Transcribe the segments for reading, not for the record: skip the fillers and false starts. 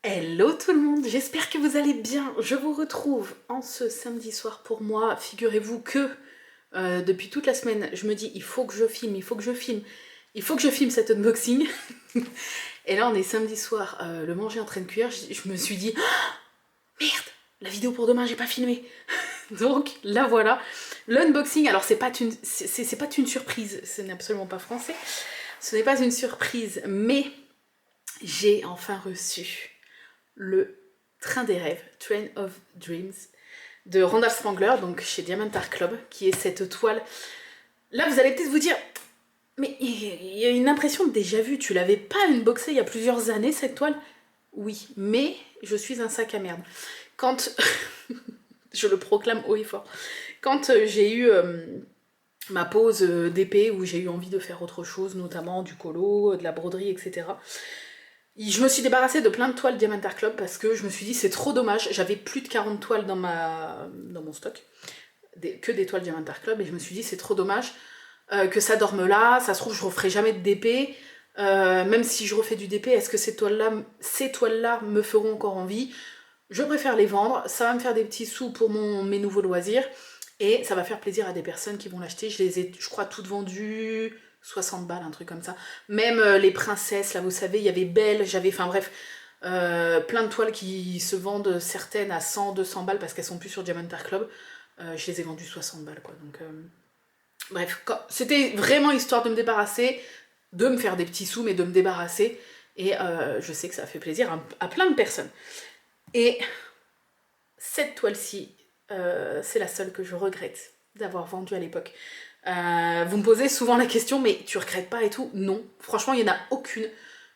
Hello tout le monde, j'espère que vous allez bien. Je vous retrouve en ce samedi soir pour moi. Figurez-vous que depuis toute la semaine, je me dis il faut que je filme, il faut que je filme, il faut que je filme cet unboxing. Et là on est samedi soir, le manger en train de cuire, je me suis dit merde, la vidéo pour demain j'ai pas filmé. Donc là voilà, l'unboxing, alors c'est pas une surprise, ce n'est absolument pas français, ce n'est pas une surprise, mais j'ai enfin reçu le Train des rêves, Train of Dreams, de Randolph Spangler, donc chez Diamond Art Club, qui est cette toile. Là, vous allez peut-être vous dire, mais il y a une impression de déjà vu, tu l'avais pas unboxée il y a plusieurs années, cette toile? Oui, mais je suis un sac à merde. Quand, je le proclame haut et fort, quand j'ai eu ma pause d'épée, où j'ai eu envie de faire autre chose, notamment du colo, de la broderie, etc., je me suis débarrassée de plein de toiles Diamond Art Club parce que je me suis dit c'est trop dommage. J'avais plus de 40 toiles dans mon stock, que des toiles Diamond Art Club, et je me suis dit c'est trop dommage que ça dorme là. Ça se trouve je referai jamais de DP. Même si je refais du DP, est-ce que ces toiles-là me feront encore envie? Je préfère les vendre, ça va me faire des petits sous pour mes nouveaux loisirs, et ça va faire plaisir à des personnes qui vont l'acheter. Je les ai, je crois, toutes vendues 60 balles, un truc comme ça. Même les princesses, là, vous savez, il y avait Belle, enfin bref, plein de toiles qui se vendent, certaines à 100, 200 balles parce qu'elles sont plus sur Diamond Art Club. Je les ai vendues 60 balles, quoi. Donc, bref, c'était vraiment histoire de me débarrasser, de me faire des petits sous, mais de me débarrasser. Et je sais que ça a fait plaisir à plein de personnes. Et cette toile-ci, c'est la seule que je regrette d'avoir vendue à l'époque. Vous me posez souvent la question, mais tu regrettes pas et tout? Non, franchement, il n'y en a aucune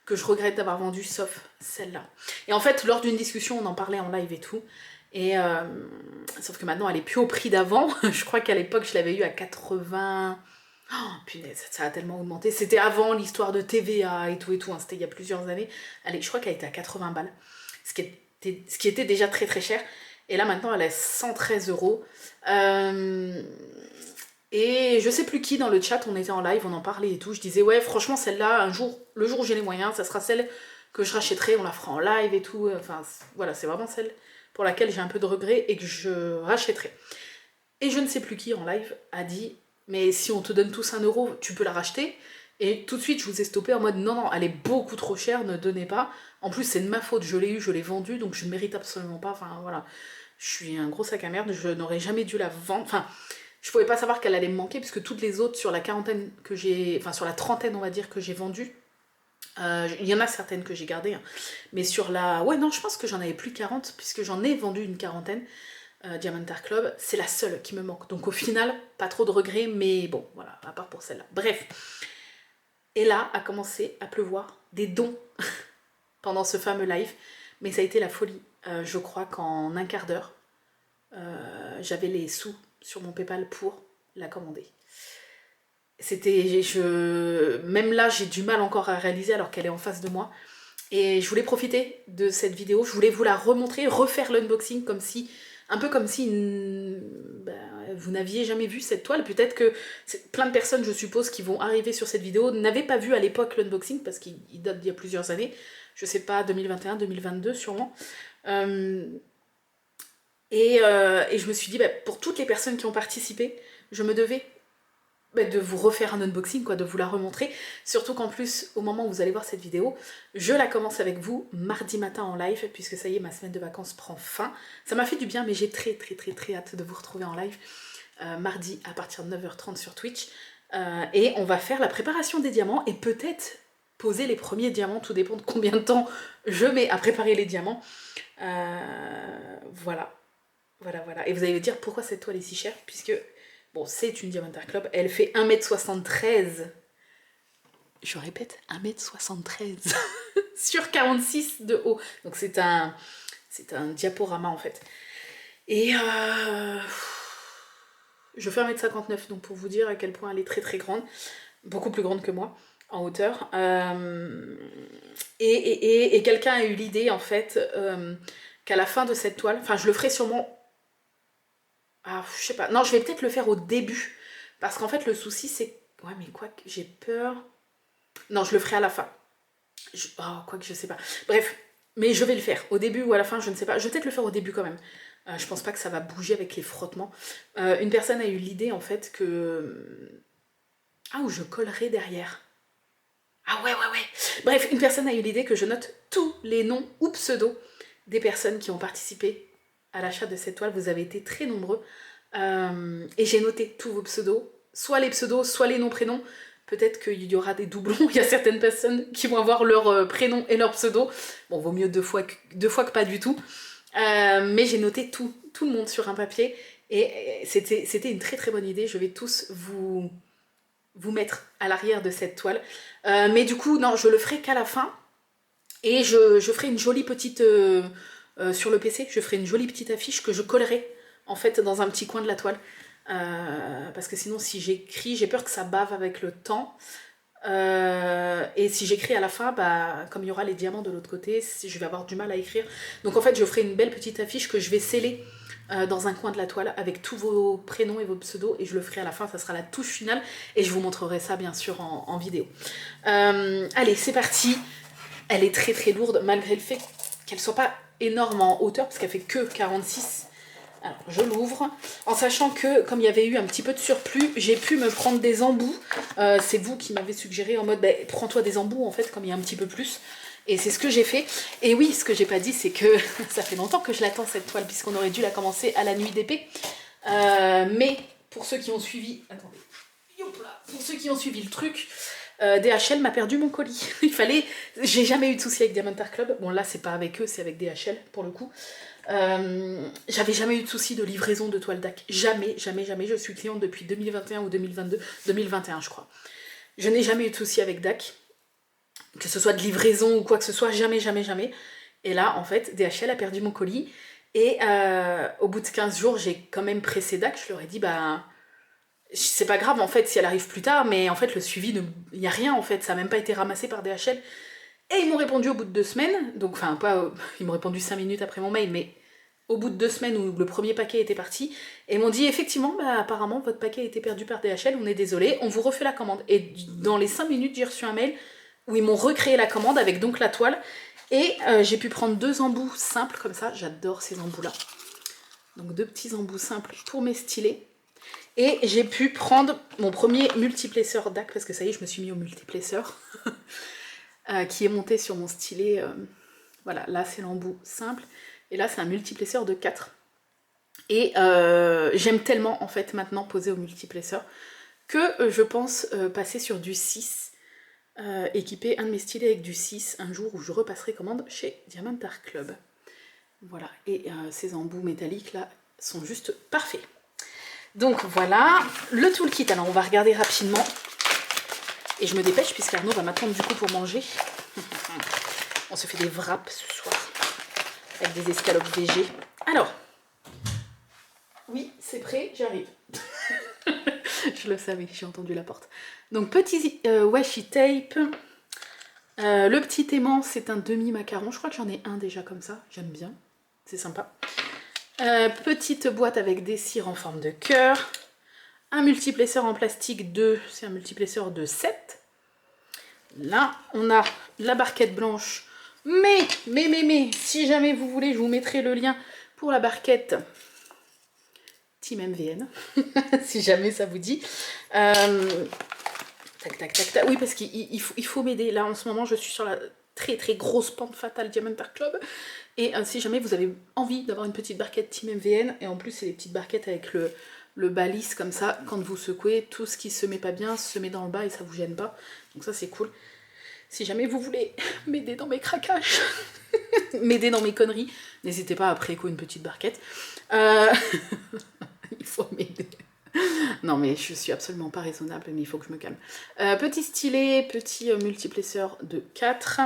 que je regrette d'avoir vendue, sauf celle-là. Et en fait, lors d'une discussion, on en parlait en live et tout. Et sauf que maintenant, elle est plus au prix d'avant. Je crois qu'à l'époque, je l'avais eu à 80... Oh, punaise, ça a tellement augmenté. C'était avant l'histoire de TVA et tout, hein. C'était il y a plusieurs années. Allez, je crois qu'elle était à 80 balles. Ce qui était déjà très très cher. Et là maintenant elle est 113 euros. Et je sais plus qui dans le chat, on était en live, on en parlait et tout. Je disais ouais franchement celle-là, un jour, le jour où j'ai les moyens, ça sera celle que je rachèterai, on la fera en live et tout. Enfin voilà, c'est vraiment celle pour laquelle j'ai un peu de regret et que je rachèterai. Et je ne sais plus qui en live a dit mais si on te donne tous 1 euro, tu peux la racheter. Et tout de suite, je vous ai stoppé en mode non, non, elle est beaucoup trop chère, ne donnez pas. En plus, c'est de ma faute, je l'ai eu, je l'ai vendue, donc je ne mérite absolument pas. Enfin, voilà. Je suis un gros sac à merde, je n'aurais jamais dû la vendre. Enfin, je pouvais pas savoir qu'elle allait me manquer, puisque toutes les autres sur la quarantaine que j'ai. Enfin, sur la trentaine, on va dire, que j'ai vendue, il y en a certaines que j'ai gardées. Hein. Mais sur la. Ouais, non, je pense que j'en avais plus de 40, puisque j'en ai vendu une quarantaine. Diamond Art Club, c'est la seule qui me manque. Donc au final, pas trop de regrets, mais bon, voilà, à part pour celle-là. Bref. Et là a commencé à pleuvoir des dons pendant ce fameux live, mais ça a été la folie. Je crois qu'en un quart d'heure, j'avais les sous sur mon PayPal pour la commander. Même là, j'ai du mal encore à réaliser alors qu'elle est en face de moi. Et je voulais profiter de cette vidéo, je voulais vous la remontrer, refaire l'unboxing comme si, un peu comme si vous n'aviez jamais vu cette toile. Peut-être que plein de personnes, je suppose, qui vont arriver sur cette vidéo n'avaient pas vu à l'époque l'unboxing parce qu'il date d'il y a plusieurs années. Je sais pas, 2021, 2022 sûrement. Et je me suis dit, pour toutes les personnes qui ont participé, je me devais de vous refaire un unboxing, quoi, de vous la remontrer. Surtout qu'en plus, au moment où vous allez voir cette vidéo, je la commence avec vous mardi matin en live, puisque ça y est, ma semaine de vacances prend fin. Ça m'a fait du bien, mais j'ai très très très très hâte de vous retrouver en live mardi à partir de 9h30 sur Twitch. Et on va faire la préparation des diamants et peut-être poser les premiers diamants, tout dépend de combien de temps je mets à préparer les diamants. Voilà. Voilà, voilà. Et vous allez me dire pourquoi cette toile est si chère, puisque bon, c'est une Diamond Art Club, elle fait 1m73. Je répète, 1m73 sur 46 de haut. Donc c'est un diaporama en fait. Et je fais 1m59, donc pour vous dire à quel point elle est très très grande, beaucoup plus grande que moi en hauteur. Et quelqu'un a eu l'idée en fait qu'à la fin de cette toile, enfin je le ferai sûrement. Ah, je sais pas. Non, je vais peut-être le faire au début. Parce qu'en fait, le souci, c'est... Ouais, mais quoi que j'ai peur... Non, je le ferai à la fin. Oh, quoi que je sais pas. Bref. Mais je vais le faire. Au début ou à la fin, je ne sais pas. Je vais peut-être le faire au début quand même. Je pense pas que ça va bouger avec les frottements. Une personne a eu l'idée en fait que... Ah, ou je collerai derrière. Ah ouais. Bref, une personne a eu l'idée que je note tous les noms ou pseudos des personnes qui ont participé à l'achat de cette toile. Vous avez été très nombreux. Et j'ai noté tous vos pseudos. Soit les pseudos, soit les noms prénoms. Peut-être qu'il y aura des doublons. Il y a certaines personnes qui vont avoir leur prénom et leur pseudo. Bon, vaut mieux deux fois que pas du tout. Mais j'ai noté tout le monde sur un papier. Et c'était une très très bonne idée. Je vais tous vous mettre à l'arrière de cette toile. Mais du coup, non, je le ferai qu'à la fin. Et je ferai une jolie petite... sur le PC, je ferai une jolie petite affiche que je collerai en fait dans un petit coin de la toile. Parce que sinon, si j'écris, j'ai peur que ça bave avec le temps. Et si j'écris à la fin, bah, comme il y aura les diamants de l'autre côté, je vais avoir du mal à écrire. Donc en fait, je ferai une belle petite affiche que je vais sceller dans un coin de la toile avec tous vos prénoms et vos pseudos, et je le ferai à la fin, ça sera la touche finale, et je vous montrerai ça bien sûr en vidéo. Allez, c'est parti. Elle est très très lourde, malgré le fait qu'elle soit pas énorme en hauteur, parce qu'elle fait que 46. Alors, je l'ouvre, en sachant que, comme il y avait eu un petit peu de surplus, j'ai pu me prendre des embouts. C'est vous qui m'avez suggéré en mode, bah, prends-toi des embouts, en fait, comme il y a un petit peu plus. Et c'est ce que j'ai fait. Et oui, ce que j'ai pas dit, c'est que ça fait longtemps que je l'attends, cette toile, puisqu'on aurait dû la commencer à la nuit d'épée. Mais, pour ceux qui ont suivi... Attendez. Pour ceux qui ont suivi le truc... DHL m'a perdu mon colis. Il fallait... J'ai jamais eu de soucis avec Diamond Art Club. Bon, là, c'est pas avec eux, c'est avec DHL, pour le coup. J'avais jamais eu de soucis de livraison de toile DAC. Jamais. Je suis cliente depuis 2021 ou 2022. 2021, je crois. Je n'ai jamais eu de soucis avec DAC. Que ce soit de livraison ou quoi que ce soit, jamais. Et là, en fait, DHL a perdu mon colis. Et au bout de 15 jours, j'ai quand même pressé DAC. Je leur ai dit, bah... C'est pas grave en fait si elle arrive plus tard, mais en fait le suivi, il n'y a rien en fait, ça n'a même pas été ramassé par DHL. Et ils m'ont répondu au bout de 2 semaines, donc enfin pas, ils m'ont répondu 5 minutes après mon mail, mais au bout de 2 semaines où le premier paquet était parti, et ils m'ont dit effectivement, bah, apparemment votre paquet a été perdu par DHL, on est désolé, on vous refait la commande. Et dans les 5 minutes, j'ai reçu un mail où ils m'ont recréé la commande avec donc la toile, et j'ai pu prendre 2 embouts simples comme ça, j'adore ces embouts là. Donc 2 petits embouts simples pour mes stylets. Et j'ai pu prendre mon premier multiplaceur DAC, parce que ça y est, je me suis mis au multiplaceur, qui est monté sur mon stylet. Voilà, là c'est l'embout simple, et là c'est un multiplaceur de 4. Et j'aime tellement en fait maintenant poser au multiplaceur que je pense passer sur du 6, équiper un de mes stylets avec du 6 un jour où je repasserai commande chez Diamond Art Club. Voilà, et ces embouts métalliques là sont juste parfaits. Donc voilà, le toolkit, alors on va regarder rapidement. Et je me dépêche puisqu'Arnaud va m'attendre du coup pour manger. On se fait des wraps ce soir, avec des escalopes végé. Alors, oui, c'est prêt, j'arrive. Je le savais, j'ai entendu la porte. Donc petit washi tape. Le petit aimant, c'est un demi-macaron. Je crois que j'en ai un déjà comme ça, j'aime bien, c'est sympa. Petite boîte avec des cires en forme de cœur, un multiplaceur en plastique 2, c'est un multiplaceur de 7. Là, on a la barquette blanche, mais, si jamais vous voulez, je vous mettrai le lien pour la barquette Team MVN, si jamais ça vous dit. Tac. Oui, parce qu'il faut m'aider. Là, en ce moment, je suis sur la très grosse pente fatale Diamond Art Club. Et si jamais vous avez envie d'avoir une petite barquette Team MVN, et en plus c'est des petites barquettes avec le balise comme ça, quand vous secouez, tout ce qui se met pas bien se met dans le bas et ça vous gêne pas. Donc ça c'est cool. Si jamais vous voulez m'aider dans mes craquages, m'aider dans mes conneries, n'hésitez pas à préco une petite barquette. Il faut m'aider. Non mais je suis absolument pas raisonnable, mais il faut que je me calme. Petit stylet, petit multiplaceur de 4.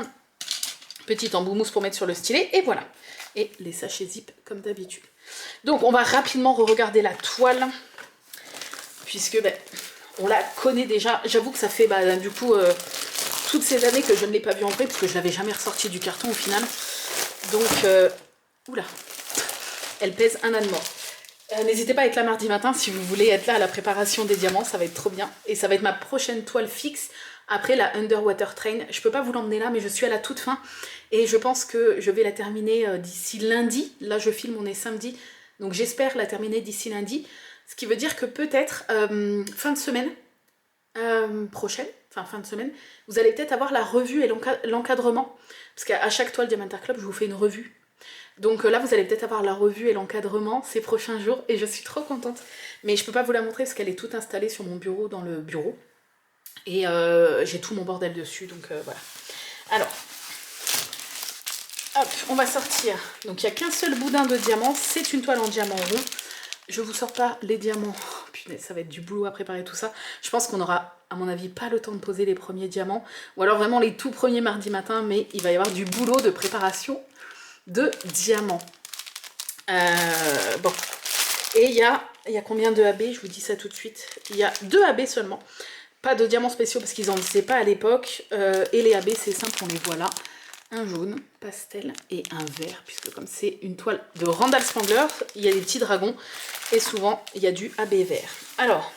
Petit embout mousse pour mettre sur le stylet, et voilà. Et les sachets zip comme d'habitude. Donc on va rapidement re-regarder la toile, puisque ben, on la connaît déjà. J'avoue que ça fait du coup toutes ces années que je ne l'ai pas vue en vrai, parce que je l'avais jamais ressortie du carton au final. Donc, oula, elle pèse un âne mort. N'hésitez pas à être là mardi matin si vous voulez être là à la préparation des diamants, ça va être trop bien. Et ça va être ma prochaine toile fixe Après la Underwater Train, je peux pas vous l'emmener là, mais je suis à la toute fin. Et je pense que je vais la terminer d'ici lundi. Là je filme, on est samedi. Donc j'espère la terminer d'ici lundi. Ce qui veut dire que peut-être fin de semaine prochaine, enfin fin de semaine, vous allez peut-être avoir la revue et l'encadrement. Parce qu'à chaque toile Diamanta Club, je vous fais une revue. Donc là, vous allez peut-être avoir la revue et l'encadrement ces prochains jours. Et je suis trop contente. Mais je peux pas vous la montrer parce qu'elle est toute installée sur mon bureau, dans le bureau. Et j'ai tout mon bordel dessus, donc voilà. Alors, hop, on va sortir. Donc il n'y a qu'un seul boudin de diamant, c'est une toile en diamant rond. Je vous sors pas les diamants. Oh, punaise, ça va être du boulot à préparer tout ça. Je pense qu'on aura, à mon avis, pas le temps de poser les premiers diamants. Ou alors vraiment les tout premiers mardi matin, mais il va y avoir du boulot de préparation de diamants. Bon. Et il y a combien de AB? Je vous dis ça tout de suite. Il y a 2 AB seulement. Pas de diamants spéciaux parce qu'ils n'en faisaient pas à l'époque. Et les AB, c'est simple, on les voit là. Un jaune, pastel et un vert, puisque comme c'est une toile de Randall Spangler, il y a des petits dragons et souvent il y a du AB vert. Alors,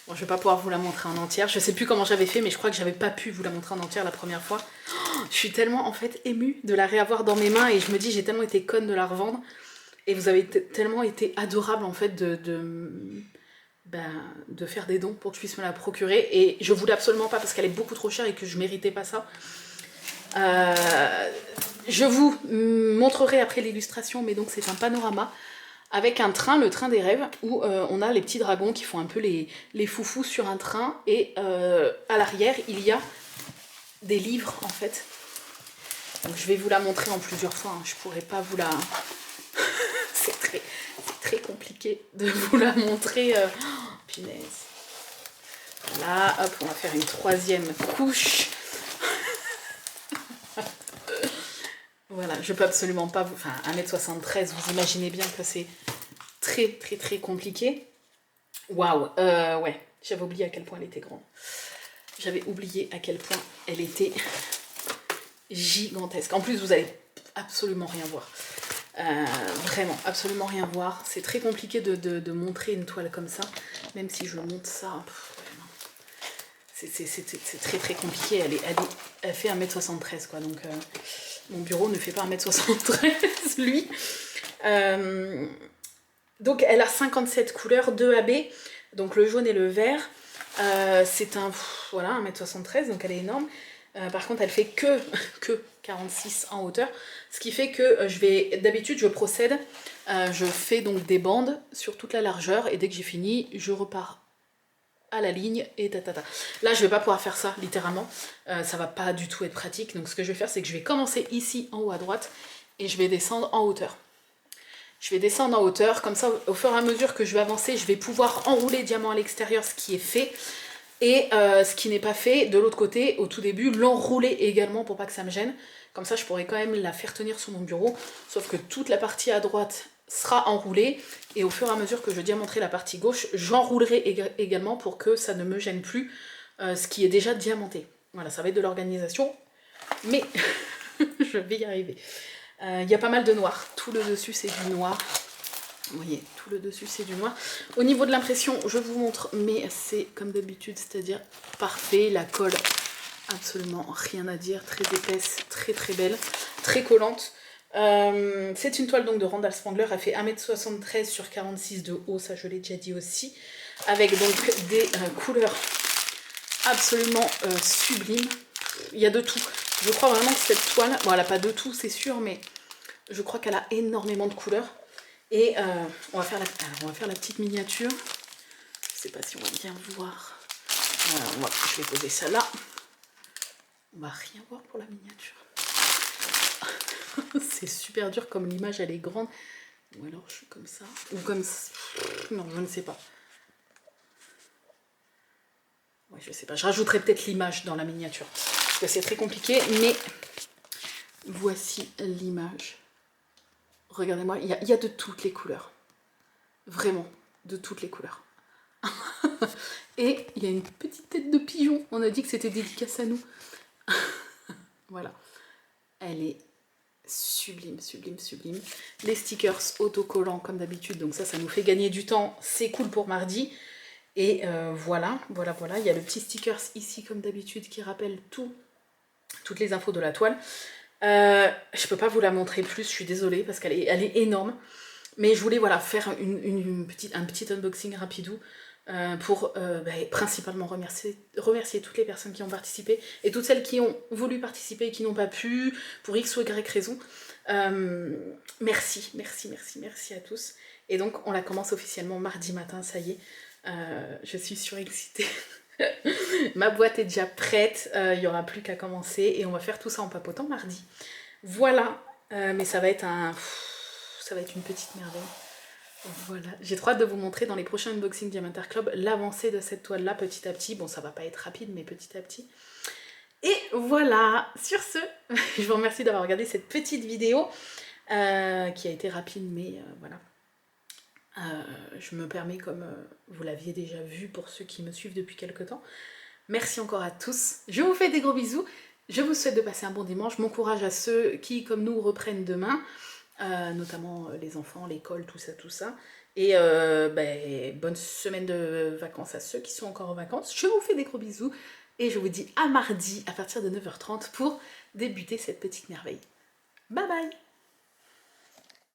bon, je vais pas pouvoir vous la montrer en entière. Je sais plus comment j'avais fait, mais je crois que j'avais pas pu vous la montrer en entière la première fois. Oh, je suis tellement en fait émue de la réavoir dans mes mains et je me dis j'ai tellement été conne de la revendre. Et vous avez tellement été adorable en fait de faire des dons pour que je puisse me la procurer. Et je voulais absolument pas parce qu'elle est beaucoup trop chère et que je méritais pas ça. Je vous montrerai après l'illustration, mais donc c'est un panorama avec un train, le train des rêves, où on a les petits dragons qui font un peu les foufous sur un train. Et à l'arrière, il y a des livres en fait. Donc je vais vous la montrer en plusieurs fois, hein. Je pourrais pas vous la... c'est très compliqué de vous la montrer. Oh, punaise. Là, hop, on va faire une troisième couche. Voilà, je peux absolument pas vous... Enfin, 1m73, vous imaginez bien que c'est très compliqué. Waouh, ouais, j'avais oublié à quel point elle était grande. J'avais oublié à quel point elle était gigantesque. En plus, vous allez absolument rien voir. Vraiment, absolument rien voir. C'est très compliqué de montrer une toile comme ça. Même si je monte ça... C'est très compliqué. Elle fait 1m73, quoi. Donc... mon bureau ne fait pas 1m73, lui. Donc, elle a 57 couleurs, 2 AB, donc le jaune et le vert. C'est un, voilà, 1m73, donc elle est énorme. Par contre, elle fait que 46 en hauteur. Ce qui fait que d'habitude, je procède. Je fais donc des bandes sur toute la largeur. Et dès que j'ai fini, je repars à la ligne et tatata. Là, je vais pas pouvoir faire ça, littéralement. Ça va pas du tout être pratique. Donc, ce que je vais faire, c'est que je vais commencer ici, en haut à droite, et je vais descendre en hauteur. Je vais descendre en hauteur, comme ça, au fur et à mesure que je vais avancer, je vais pouvoir enrouler diamant à l'extérieur, ce qui est fait, et ce qui n'est pas fait, de l'autre côté, au tout début, l'enrouler également pour pas que ça me gêne. Comme ça, je pourrais quand même la faire tenir sur mon bureau, sauf que toute la partie à droite sera enroulée, et au fur et à mesure que je diamanterai la partie gauche, j'enroulerai également pour que ça ne me gêne plus ce qui est déjà diamanté. Voilà, ça va être de l'organisation, mais je vais y arriver. Il y a pas mal de noir, tout le dessus c'est du noir. Vous voyez, tout le dessus c'est du noir. Au niveau de l'impression, je vous montre, mais c'est comme d'habitude, c'est-à-dire parfait, la colle, absolument rien à dire, très épaisse, très belle, très collante. C'est une toile donc de Randall Spangler, elle fait 1m73 sur 46 de haut, ça je l'ai déjà dit aussi, avec donc des couleurs absolument sublimes. Il y a de tout. Je crois vraiment que cette toile, bon elle n'a pas de tout c'est sûr, mais je crois qu'elle a énormément de couleurs. Et on va faire la petite miniature. Je sais pas si on va bien voir. Je vais poser ça là. On va rien voir pour la miniature. C'est super dur comme l'image elle est grande. Ou alors je suis comme ça. Ou comme ça. Non, je ne sais pas. Ouais, je sais pas. Je rajouterai peut-être l'image dans la miniature. Parce que c'est très compliqué. Mais voici l'image. Regardez-moi, il y a de toutes les couleurs. Vraiment, de toutes les couleurs. Et il y a une petite tête de pigeon. On a dit que c'était dédicace à nous. Voilà. Elle est sublime. Les stickers autocollants comme d'habitude. Donc ça nous fait gagner du temps. C'est cool pour mardi. Et voilà, il y a le petit sticker ici comme d'habitude qui rappelle toutes les infos de la toile. Je peux pas vous la montrer plus, je suis désolée parce elle est énorme. Mais je voulais voilà, faire un petit unboxing rapidou pour principalement remercier toutes les personnes qui ont participé et toutes celles qui ont voulu participer et qui n'ont pas pu pour X ou Y raison. Merci à tous. Et donc on la commence officiellement mardi matin, ça y est. Je suis surexcitée. Ma boîte est déjà prête, il n'y aura plus qu'à commencer et on va faire tout ça en papotant mardi. Voilà, mais ça va être une petite merveille. Voilà, j'ai trop hâte de vous montrer dans les prochains unboxings Diamantar Club l'avancée de cette toile là petit à petit. Bon, ça va pas être rapide, mais petit à petit. Et voilà, sur ce, je vous remercie d'avoir regardé cette petite vidéo qui a été rapide, mais voilà. Je me permets, comme vous l'aviez déjà vu pour ceux qui me suivent depuis quelques temps. Merci encore à tous. Je vous fais des gros bisous. Je vous souhaite de passer un bon dimanche. Bon courage à ceux qui, comme nous, reprennent demain. Notamment les enfants, l'école, tout ça. Et bonne semaine de vacances à ceux qui sont encore en vacances. Je vous fais des gros bisous. Et je vous dis à mardi à partir de 9h30 pour débuter cette petite merveille. Bye bye!